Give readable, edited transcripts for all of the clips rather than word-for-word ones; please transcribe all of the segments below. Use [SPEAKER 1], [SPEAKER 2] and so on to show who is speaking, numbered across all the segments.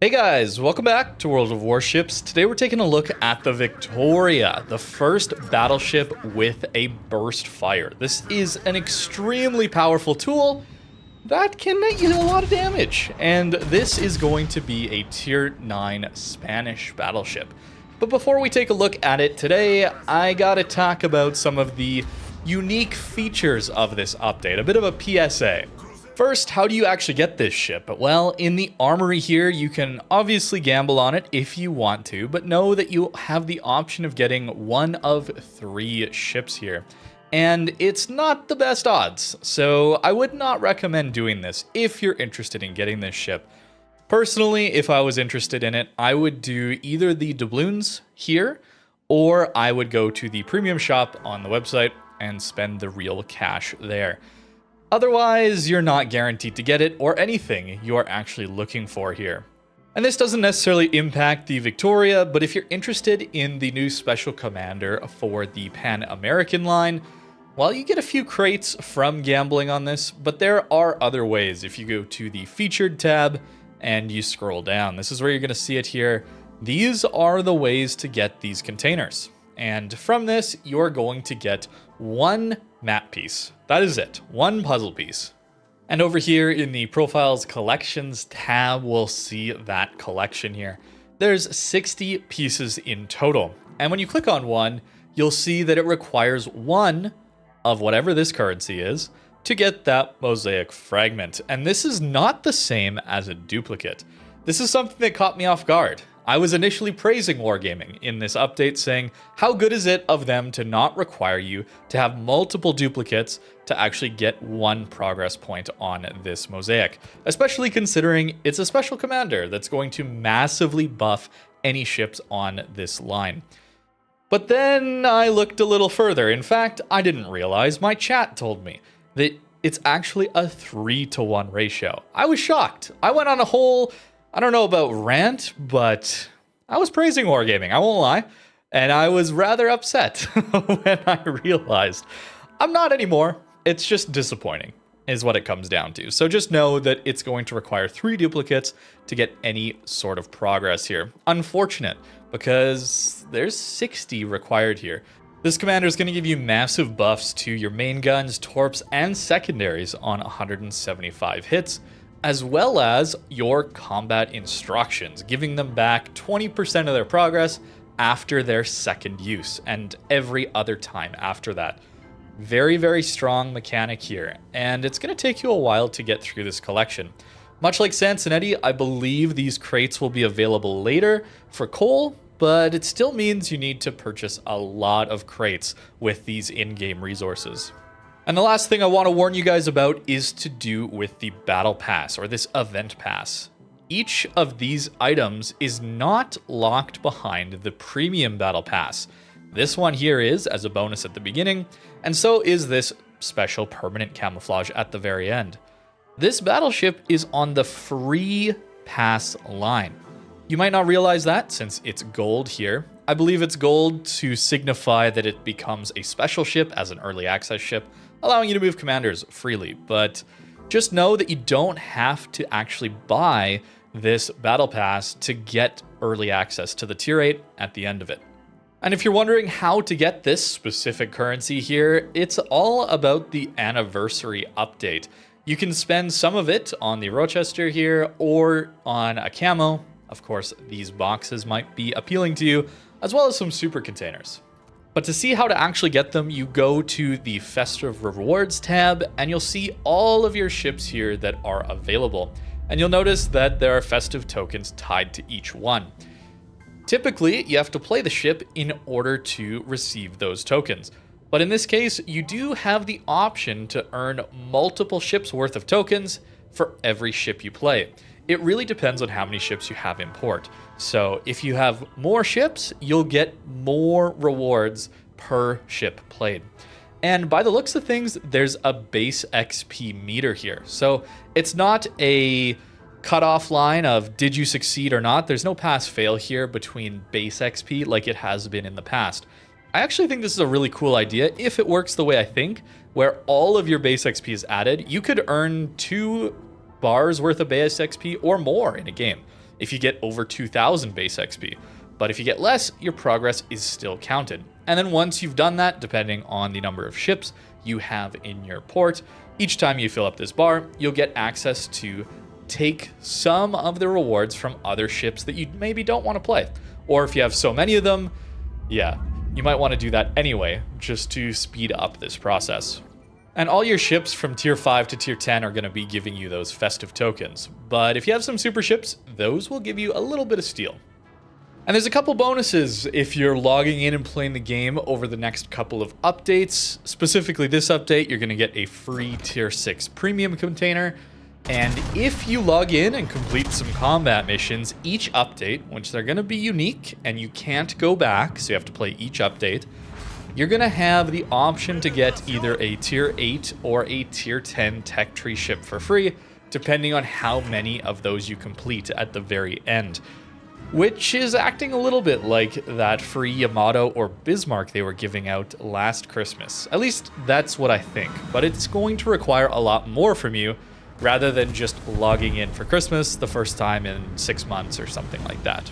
[SPEAKER 1] Hey guys, welcome back to World of Warships. Today we're taking a look at the Victoria, the first battleship with a burst fire. This is an extremely powerful tool that can net you a lot of damage, and this is going to be a tier 9 Spanish battleship. But before we take a look at it today, I gotta talk about some of the unique features of this update, a bit of a PSA. First, how do you actually get this ship? Well, in the armory here, you can obviously gamble on it if you want to, but know that you have the option of getting one of 3 ships here. And it's not the best odds, so I would not recommend doing this if you're interested in getting this ship. Personally, if I was interested in it, I would do either the doubloons here, or I would go to the premium shop on the website and spend the real cash there. Otherwise, you're not guaranteed to get it or anything you are actually looking for here. And this doesn't necessarily impact the Victoria, but if you're interested in the new special commander for the Pan-American line, well, you get a few crates from gambling on this, but there are other ways. If you go to the featured tab and you scroll down, this is where you're going to see it here. These are the ways to get these containers. And from this, you're going to get one map piece. That is it, one puzzle piece. And over here in the Profiles Collections tab, we'll see that collection here. There's 60 pieces in total. And when you click on one, you'll see that it requires one of whatever this currency is to get that mosaic fragment. And this is not the same as a duplicate. This is something that caught me off guard. I was initially praising Wargaming in this update, saying, how good is it of them to not require you to have multiple duplicates to actually get one progress point on this mosaic, especially considering it's a special commander that's going to massively buff any ships on this line. But then I looked a little further. In fact, I didn't realize, my chat told me that it's actually a 3-to-1 ratio. I was shocked. I went on a whole, I don't know about rant, but I was praising Wargaming, I won't lie. And I was rather upset when I realized I'm not anymore. It's just disappointing is what it comes down to. So just know that it's going to require 3 duplicates to get any sort of progress here. Unfortunate, because there's 60 required here. This commander is going to give you massive buffs to your main guns, torps, and secondaries on 175 hits, as well as your combat instructions, giving them back 20% of their progress after their second use, and every other time after that. Very, very strong mechanic here, and it's going to take you a while to get through this collection. Much like Sansonetti, I believe these crates will be available later for coal, but it still means you need to purchase a lot of crates with these in-game resources. And the last thing I want to warn you guys about is to do with the Battle Pass, or this Event Pass. Each of these items is not locked behind the Premium Battle Pass. This one here is as a bonus at the beginning, and so is this special permanent camouflage at the very end. This battleship is on the free pass line. You might not realize that since it's gold here. I believe it's gold to signify that it becomes a special ship as an early access ship, allowing you to move commanders freely. But just know that you don't have to actually buy this battle pass to get early access to the tier 8 at the end of it. And if you're wondering how to get this specific currency here, it's all about the anniversary update. You can spend some of it on the Rochester here or on a camo. Of course, these boxes might be appealing to you, as well as some super containers. But to see how to actually get them, you go to the Festive Rewards tab, and you'll see all of your ships here that are available. And you'll notice that there are festive tokens tied to each one. Typically, you have to play the ship in order to receive those tokens. But in this case, you do have the option to earn multiple ships worth of tokens for every ship you play. It really depends on how many ships you have in port. So if you have more ships, you'll get more rewards per ship played. And by the looks of things, there's a base XP meter here. So it's not a cutoff line of did you succeed or not. There's no pass fail here between base XP like it has been in the past. I actually think this is a really cool idea if it works the way I think, where all of your base XP is added. You could earn 2 bars worth of base XP or more in a game. if you get over 2,000 base XP. But if you get less, your progress is still counted. And then once you've done that, depending on the number of ships you have in your port, each time you fill up this bar, you'll get access to take some of the rewards from other ships that you maybe don't want to play. Or if you have so many of them, yeah, you might want to do that anyway, just to speed up this process. And all your ships from tier 5 to tier 10 are going to be giving you those festive tokens. But if you have some super ships, those will give you a little bit of steel. And there's a couple bonuses if you're logging in and playing the game over the next couple of updates. Specifically this update, you're going to get a free tier 6 premium container. And if you log in and complete some combat missions, each update, which they're going to be unique and you can't go back, so you have to play each update, you're going to have the option to get either a tier 8 or a tier 10 tech tree ship for free, depending on how many of those you complete at the very end. Which is acting a little bit like that free Yamato or Bismarck they were giving out last Christmas. At least that's what I think, but it's going to require a lot more from you rather than just logging in for Christmas the first time in 6 months or something like that.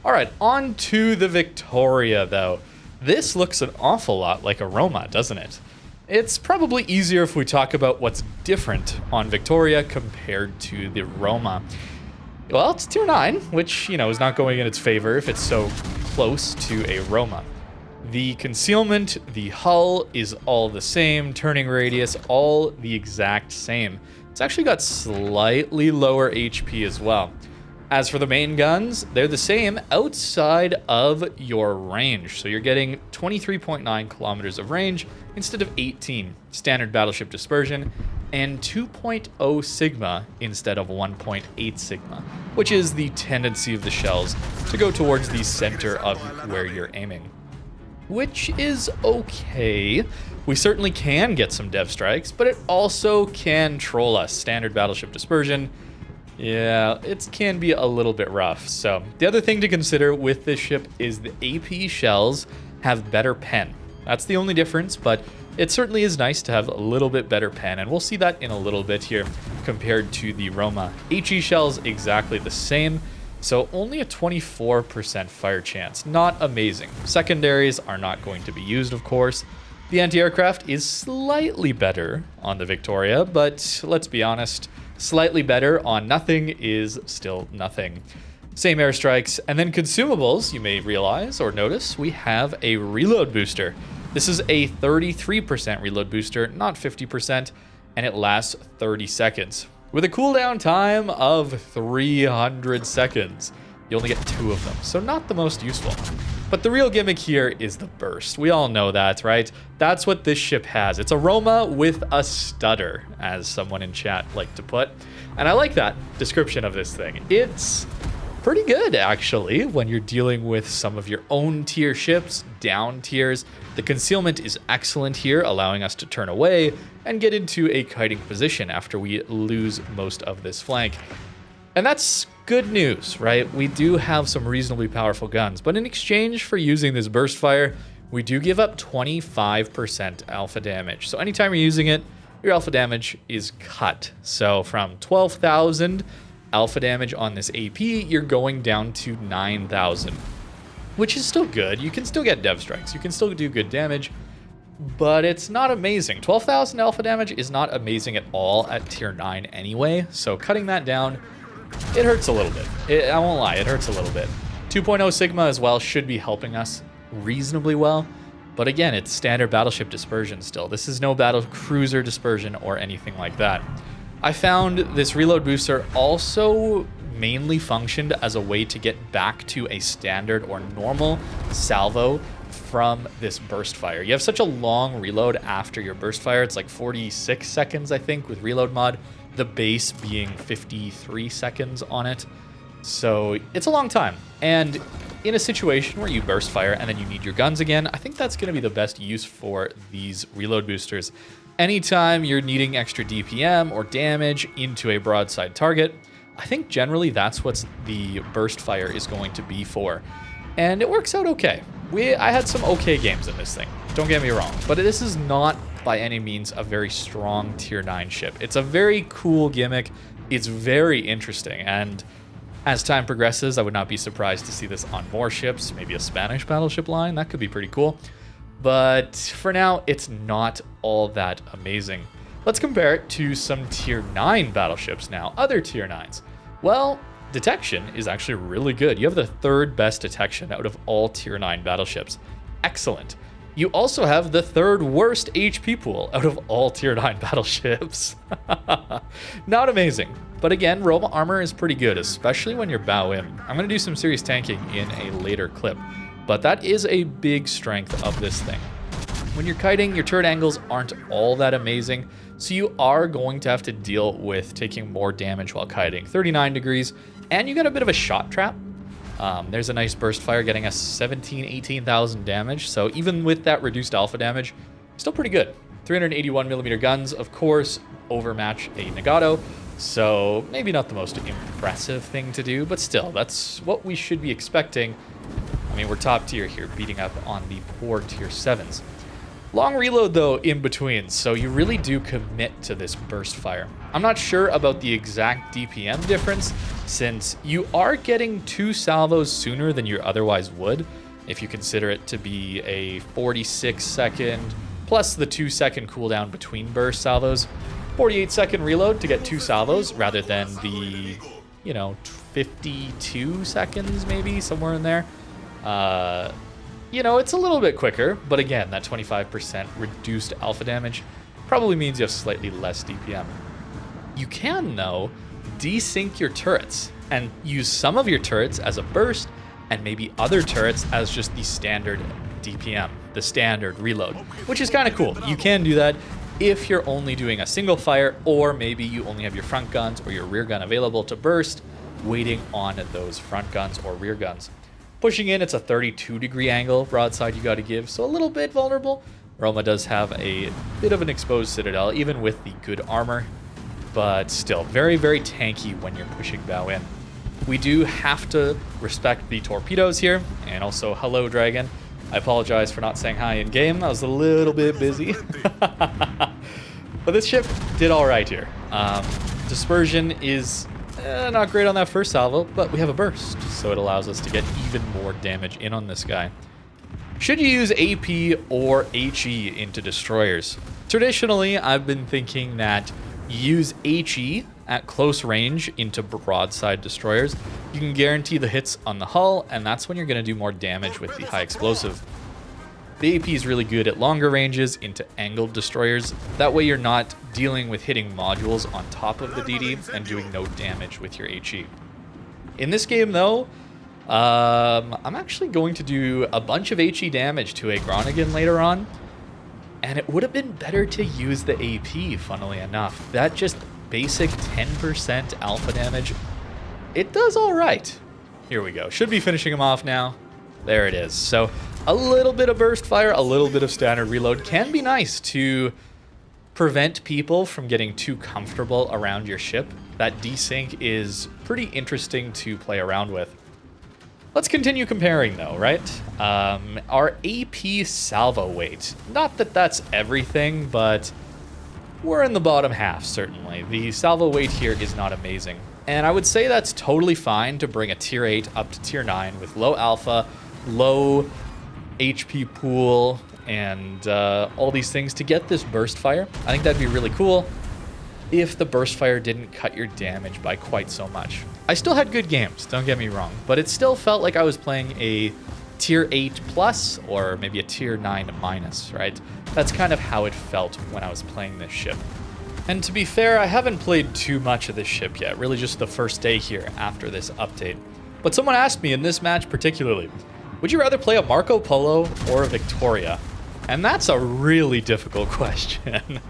[SPEAKER 1] All right, on to the Victoria though. This looks an awful lot like a Roma, doesn't it? It's probably easier if we talk about what's different on Victoria compared to the Roma. Well, it's tier 9, which, you know, is not going in its favor if it's so close to a Roma. The concealment, the hull is all the same, turning radius, all the exact same. It's actually got slightly lower HP as well. As for the main guns, they're the same outside of your range. So you're getting 23.9 kilometers of range instead of 18, standard battleship dispersion, and 2.0 sigma instead of 1.8 sigma, which is the tendency of the shells to go towards the center of where you're aiming. Which is okay. We certainly can get some dev strikes, but it also can troll us. Standard battleship dispersion, yeah, it can be a little bit rough. So the other thing to consider with this ship is the AP shells have better pen. That's the only difference, but it certainly is nice to have a little bit better pen, and we'll see that in a little bit here compared to the Roma. HE shells exactly the same, so only a 24% fire chance. Not amazing. Secondaries are not going to be used, of course. The anti-aircraft is slightly better on the Victoria, but let's be honest, slightly better on nothing is still nothing. Same airstrikes, and then consumables, you may realize or notice, we have a reload booster. This is a 33% reload booster, not 50%, and it lasts 30 seconds. With a cooldown time of 300 seconds. You only get 2 of them, so not the most useful. But the real gimmick here is the burst. We all know that, right? That's what this ship has. It's a Roma with a stutter, as someone in chat liked to put. And I like that description of this thing. It's pretty good, actually, when you're dealing with some of your own tier ships, down tiers. The concealment is excellent here, allowing us to turn away and get into a kiting position after we lose most of this flank. And that's good news, right? We do have some reasonably powerful guns, but in exchange for using this burst fire, we do give up 25% alpha damage. So anytime you're using it, your alpha damage is cut. So from 12,000 alpha damage on this AP, you're going down to 9,000, which is still good. You can still get dev strikes. You can still do good damage, but it's not amazing. 12,000 alpha damage is not amazing at all at tier 9 anyway. So cutting that down, it hurts a little bit. I won't lie, it hurts a little bit. 2.0 Sigma as well should be helping us reasonably well. But again, it's standard battleship dispersion still. This is no battle cruiser dispersion or anything like that. I found this reload booster also mainly functioned as a way to get back to a standard or normal salvo from this burst fire. You have such a long reload after your burst fire. It's like 46 seconds, I think, with reload mod. The base being 53 seconds on it. So it's a long time. And in a situation where you burst fire and then you need your guns again, I think that's going to be the best use for these reload boosters. Anytime you're needing extra DPM or damage into a broadside target, I think generally that's what the burst fire is going to be for. And it works out okay. I had some okay games in this thing, don't get me wrong, but this is not by any means a very strong tier 9 ship. It's a very cool gimmick. It's very interesting, and As time progresses, I would not be surprised to see this on more ships, maybe a Spanish battleship line. That could be pretty cool. But for now, it's not all that amazing. Let's compare it to some tier 9 battleships now, other tier 9s. Well, detection is actually really good. You have the 3rd best detection out of all tier 9 battleships. Excellent. You also have the 3rd worst HP pool out of all tier 9 battleships. Not amazing. But again, Roma armor is pretty good, especially when you're bow in. I'm going to do some serious tanking in a later clip, but that is a big strength of this thing. When you're kiting, your turret angles aren't all that amazing, so you are going to have to deal with taking more damage while kiting. 39 degrees, and you got a bit of a shot trap. There's a nice burst fire getting us 18,000 damage, so even with that reduced alpha damage, still pretty good. 381mm guns, of course, overmatch a Nagato, so maybe not the most impressive thing to do, but still, that's what we should be expecting. I mean, we're top tier here, beating up on the poor tier 7s. Long reload, though, in between, so you really do commit to this burst fire. I'm not sure about the exact DPM difference, since you are getting 2 salvos sooner than you otherwise would, if you consider it to be a 46-second, plus the 2-second cooldown between burst salvos. 48-second reload to get 2 salvos, rather than the, 52 seconds, maybe, somewhere in there. It's a little bit quicker, but again, that 25% reduced alpha damage probably means you have slightly less DPM. You can, though, desync your turrets and use some of your turrets as a burst and maybe other turrets as just the standard DPM, the standard reload, which is kind of cool. You can do that if you're only doing a single fire, or maybe you only have your front guns or your rear gun available to burst, waiting on those front guns or rear guns. Pushing in, it's a 32-degree angle broadside you got to give, so a little bit vulnerable. Roma does have a bit of an exposed citadel, even with the good armor, but still very, very tanky when you're pushing bow in. We do have to respect the torpedoes here, and also hello, Dragon. I apologize for not saying hi in game. I was a little bit busy. But this ship did all right here. Dispersion is not great on that first salvo, but we have a burst, so it allows us to get even more damage in on this guy. Should you use AP or HE into destroyers? Traditionally, I've been thinking that you use HE at close range into broadside destroyers. You can guarantee the hits on the hull, and that's when you're going to do more damage with the high explosive. The AP is really good at longer ranges into angled destroyers. That way you're not dealing with hitting modules on top of the DD and doing no damage with your HE. In this game, though, I'm actually going to do a bunch of HE damage to a Groningen later on, and it would have been better to use the AP, funnily enough. That just basic 10% alpha damage, it does all right. Here we go. Should be finishing him off now. There it is. So a little bit of burst fire, a little bit of standard reload can be nice to prevent people from getting too comfortable around your ship. That desync is pretty interesting to play around with. Let's continue comparing though, right? Our AP salvo weight. Not that that's everything, but we're in the bottom half, certainly. The salvo weight here is not amazing. And I would say that's totally fine to bring a tier 8 up to tier 9 with low alpha, low HP pool, and all these things to get this burst fire. I think that'd be really cool if the burst fire didn't cut your damage by quite so much. I still had good games, don't get me wrong, but it still felt like I was playing a tier 8 plus or maybe a tier 9 minus, right? That's kind of how it felt when I was playing this ship. And to be fair, I haven't played too much of this ship yet, really just the first day here after this update. But someone asked me in this match particularly, would you rather play a Marco Polo or a Victoria? And that's a really difficult question.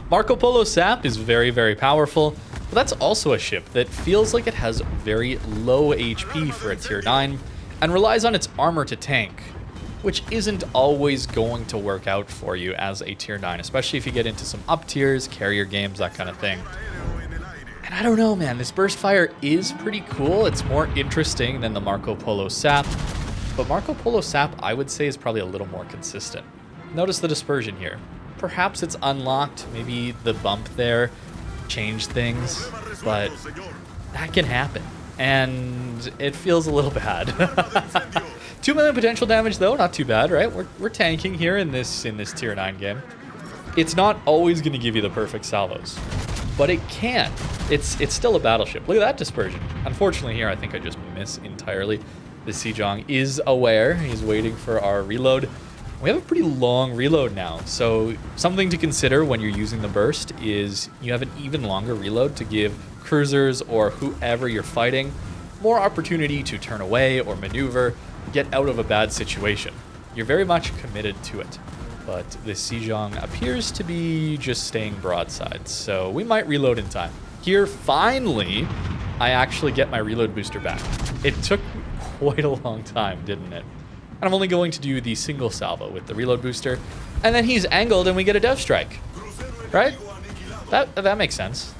[SPEAKER 1] Marco Polo SAP is very, very powerful, but that's also a ship that feels like it has very low HP for a tier 9 and relies on its armor to tank, which isn't always going to work out for you as a tier 9, especially if you get into some up tiers, carrier games, that kind of thing. And I don't know, man, this burst fire is pretty cool. It's more interesting than the Marco Polo SAP, but Marco Polo SAP, I would say, is probably a little more consistent. Notice the dispersion here. Perhaps it's unlocked, maybe the bump there changed things, but that can happen. and it feels a little bad. 2 million potential damage though, not too bad, right? We're tanking here in this tier 9 game. It's not always going to give you the perfect salvos, but it can. It's still a battleship. Look at that dispersion. Unfortunately here, I think I just miss entirely. The Sejong is aware. He's waiting for our reload. We have a pretty long reload now, so something to consider when you're using the burst is you have an even longer reload to give cruisers or whoever you're fighting more opportunity to turn away or maneuver, get out of a bad situation. You're very much committed to it, but this Sejong appears to be just staying broadside, so we might reload in time. Here, finally, I actually get my reload booster back. It took quite a long time, didn't it? And I'm only going to do the single salvo with the reload booster, and then he's angled and we get a dev strike, right? That makes sense.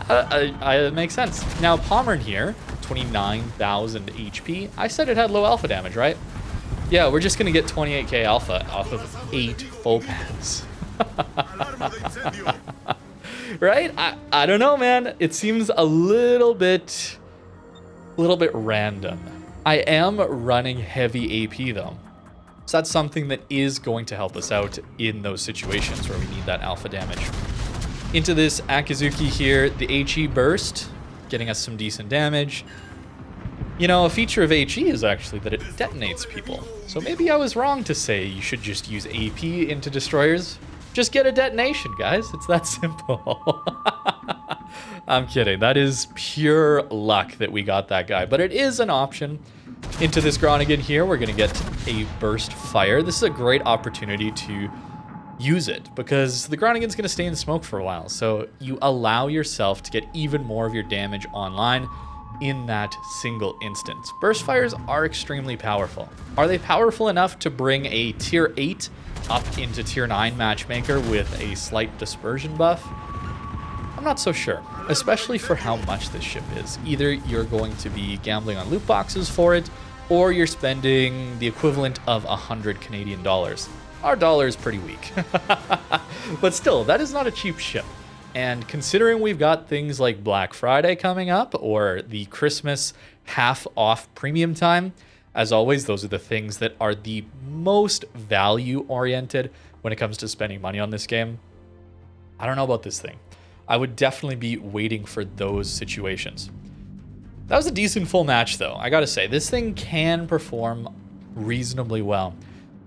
[SPEAKER 1] It makes sense. Now, Pommern here, 29,000 HP. I said it had low alpha damage, right? Yeah, we're just going to get 28k alpha off of 8 full pens. Right? I don't know, man. It seems a little bit random. I am running heavy AP, though. So that's something that is going to help us out in those situations where we need that alpha damage. Into this Akizuki here, the HE burst, getting us some decent damage. You know, a feature of HE is actually that it detonates people. So maybe I was wrong to say you should just use AP into destroyers. Just get a detonation, guys. It's that simple. I'm kidding. That is pure luck that we got that guy. But it is an option. Into this Groningen here, we're going to get a burst fire. This is a great opportunity to use it because the Groningen's going to stay in smoke for a while. So you allow yourself to get even more of your damage online in that single instance. Burst fires are extremely powerful. Are they powerful enough to bring a tier 8 up into tier 9 matchmaker with a slight dispersion buff? I'm not so sure, especially for how much this ship is. Either you're going to be gambling on loot boxes for it, or you're spending the equivalent of 100 Canadian dollars. Our dollar is pretty weak. But still, that is not a cheap ship. And considering we've got things like Black Friday coming up, or the Christmas half-off premium time, as always, those are the things that are the most value-oriented when it comes to spending money on this game. I don't know about this thing. I would definitely be waiting for those situations. That was a decent full match, though. I gotta say, this thing can perform reasonably well.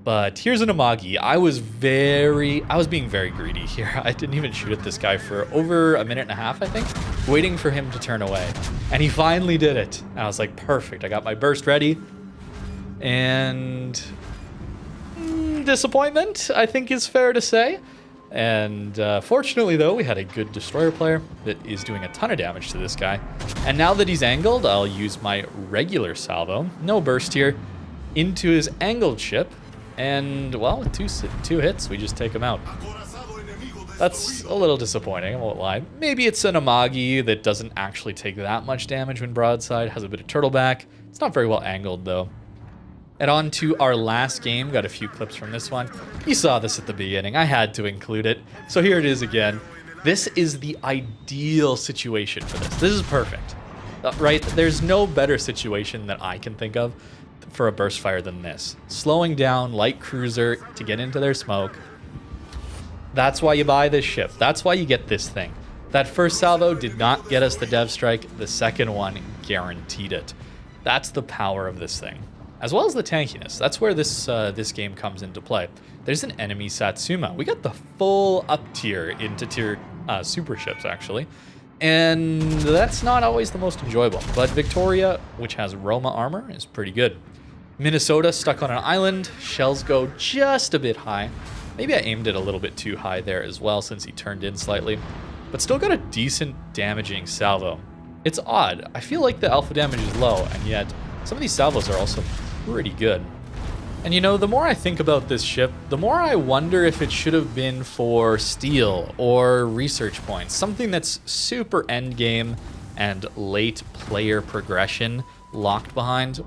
[SPEAKER 1] But here's an Amagi. I was being very greedy here. I didn't even shoot at this guy for over a minute and a half, I think, waiting for him to turn away. And he finally did it. And I was like, perfect. I got my burst ready. And disappointment, I think is fair to say. And fortunately, though, we had a good destroyer player that is doing a ton of damage to this guy. And now that he's angled, I'll use my regular salvo. No burst here. Into his angled ship. And, well, with two hits, we just take him out. That's a little disappointing, I won't lie. Maybe it's an Amagi that doesn't actually take that much damage when broadside, has a bit of turtleback. It's not very well angled, though. And on to our last game. Got a few clips from this one. You saw this at the beginning. I had to include it. So here it is again. This is the ideal situation for this. This is perfect, right? There's no better situation that I can think of for a burst fire than this. Slowing down light cruiser to get into their smoke. That's why you buy this ship. That's why you get this thing. That first salvo did not get us the dev strike. The second one guaranteed it. That's the power of this thing, as well as the tankiness. That's where this game comes into play. There's an enemy Satsuma. We got the full up tier into tier super ships, actually. And that's not always the most enjoyable. But Victoria, which has Roma armor, is pretty good. Minnesota stuck on an island. Shells go just a bit high. Maybe I aimed it a little bit too high there as well since he turned in slightly. But still got a decent damaging salvo. It's odd. I feel like the alpha damage is low, and yet some of these salvos are also pretty good. And you know, the more I think about this ship, the more I wonder if it should have been for steel or research points. Something that's super endgame and late player progression locked behind.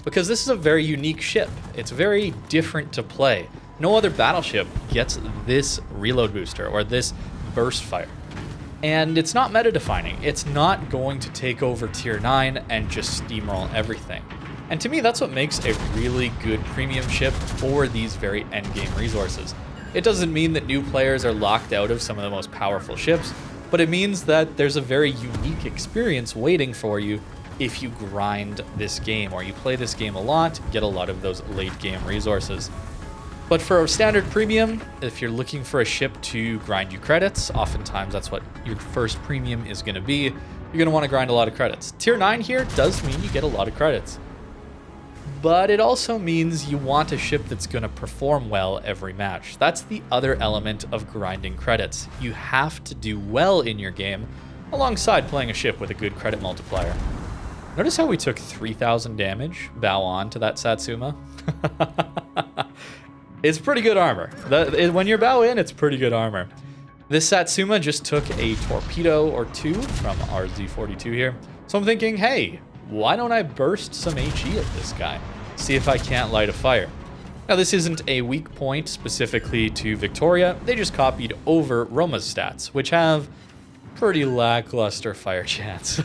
[SPEAKER 1] Because this is a very unique ship. It's very different to play. No other battleship gets this reload booster or this burst fire. And it's not meta defining. It's not going to take over tier 9 and just steamroll everything. And to me, that's what makes a really good premium ship for these very endgame resources. It doesn't mean that new players are locked out of some of the most powerful ships, but it means that there's a very unique experience waiting for you if you grind this game, or you play this game a lot, get a lot of those late game resources. But for a standard premium, if you're looking for a ship to grind you credits, oftentimes that's what your first premium is going to be. You're going to want to grind a lot of credits. Tier 9 here does mean you get a lot of credits. But it also means you want a ship that's going to perform well every match. That's the other element of grinding credits. You have to do well in your game alongside playing a ship with a good credit multiplier. Notice how we took 3,000 damage bow on to that Satsuma? It's pretty good armor. When you're bow in, it's pretty good armor. This Satsuma just took a torpedo or two from our Z42 here. So I'm thinking, hey, why don't I burst some HE at this guy? See if I can't light a fire. Now, this isn't a weak point specifically to Victoria. They just copied over Roma's stats, which have pretty lackluster fire chance.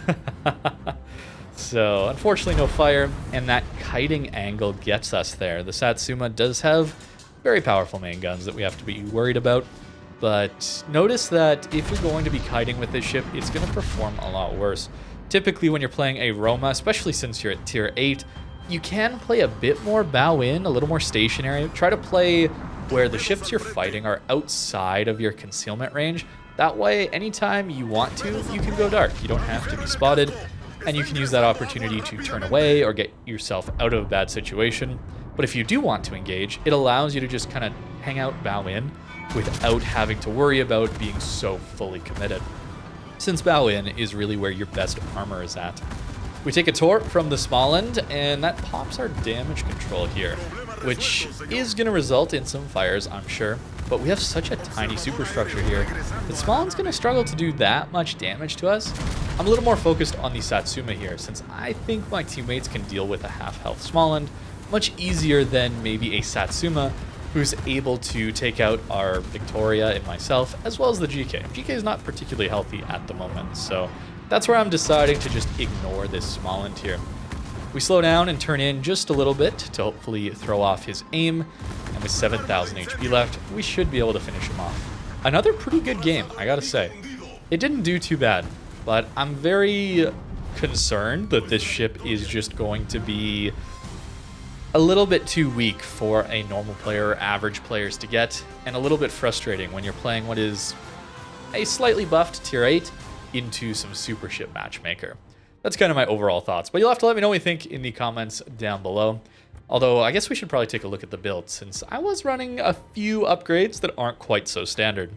[SPEAKER 1] So, unfortunately, no fire, and that kiting angle gets us there. The Satsuma does have very powerful main guns that we have to be worried about, but notice that if you're going to be kiting with this ship, it's going to perform a lot worse. Typically, when you're playing a Roma, especially since you're at tier 8, you can play a bit more bow in, a little more stationary. Try to play where the ships you're fighting are outside of your concealment range. That way, anytime you want to, you can go dark. You don't have to be spotted, and you can use that opportunity to turn away or get yourself out of a bad situation. But if you do want to engage, it allows you to just kind of hang out bow in without having to worry about being so fully committed, since bow in is really where your best armor is at. We take a torp from the small end, and that pops our damage control here, which is going to result in some fires, I'm sure. But we have such a tiny superstructure here that small end's going to struggle to do that much damage to us. I'm a little more focused on the Satsuma here, since I think my teammates can deal with a half-health small end much easier than maybe a Satsuma who's able to take out our Victoria and myself, as well as the GK. GK is not particularly healthy at the moment, so that's where I'm deciding to just ignore this small end here. We slow down and turn in just a little bit to hopefully throw off his aim, and with 7,000 HP left, we should be able to finish him off. Another pretty good game, I gotta say. It didn't do too bad, but I'm very concerned that this ship is just going to be a little bit too weak for a normal player or average players to get, and a little bit frustrating when you're playing what is a slightly buffed tier 8 into some super ship matchmaker. That's kind of my overall thoughts, but you'll have to let me know what you think in the comments down below. Although I guess we should probably take a look at the build, since I was running a few upgrades that aren't quite so standard.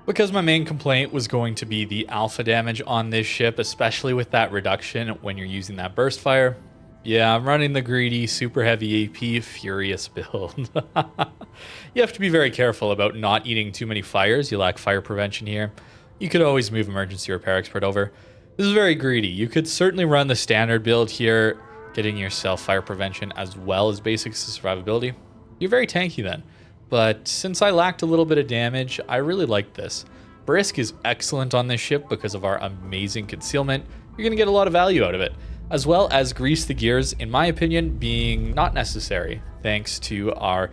[SPEAKER 1] Because my main complaint was going to be the alpha damage on this ship, especially with that reduction when you're using that burst fire. Yeah, I'm running the greedy, super heavy AP, furious build. You have to be very careful about not eating too many fires. You lack fire prevention here. You could always move emergency repair expert over. This is very greedy. You could certainly run the standard build here, getting yourself fire prevention as well as basic survivability. You're very tanky then. But since I lacked a little bit of damage, I really like this. Brisk is excellent on this ship because of our amazing concealment. You're going to get a lot of value out of it. As well as grease the gears, in my opinion, being not necessary, thanks to our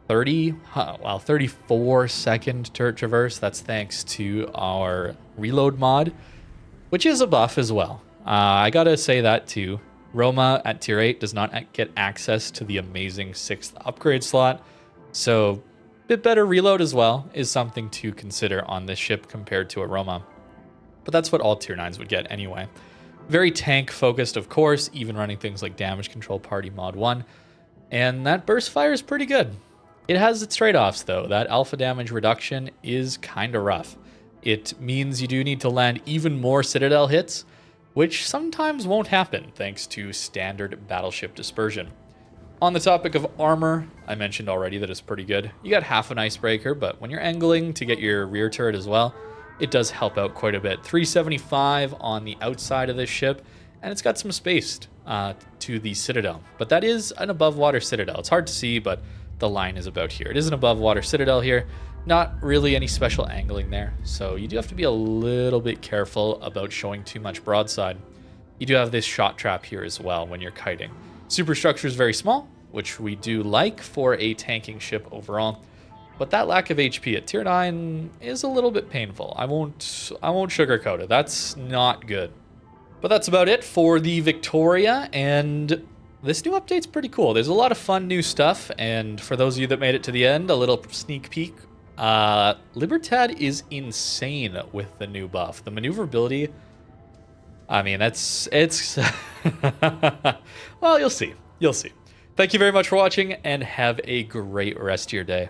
[SPEAKER 1] 34 second turret traverse. That's thanks to our reload mod, which is a buff as well. I gotta say that too. Roma at tier 8 does not get access to the amazing 6th upgrade slot, so a bit better reload as well is something to consider on this ship compared to a Roma. But that's what all tier 9s would get anyway. Very tank focused, of course, even running things like damage control party mod 1. And that burst fire is pretty good. It has its trade-offs though. That alpha damage reduction is kind of rough. It means you do need to land even more Citadel hits, which sometimes won't happen thanks to standard battleship dispersion. On the topic of armor, I mentioned already that it's pretty good. You got half an icebreaker, but when you're angling to get your rear turret as well, it does help out quite a bit. 375 on the outside of this ship, and it's got some space to the Citadel. But that is an above water Citadel. It's hard to see, but the line is about here. It is an above water citadel here. Not really any special angling there, so you do have to be a little bit careful about showing too much broadside. You do have this shot trap here as well when you're kiting. Superstructure is very small, which we do like for a tanking ship overall. But that lack of HP at tier 9 is a little bit painful. I won't sugarcoat it. That's not good. But that's about it for the Victoria, and this new update's pretty cool. There's a lot of fun new stuff, and for those of you that made it to the end, a little sneak peek. Libertad is insane with the new buff. The maneuverability, I mean, it's well, you'll see. You'll see. Thank you very much for watching, and have a great rest of your day.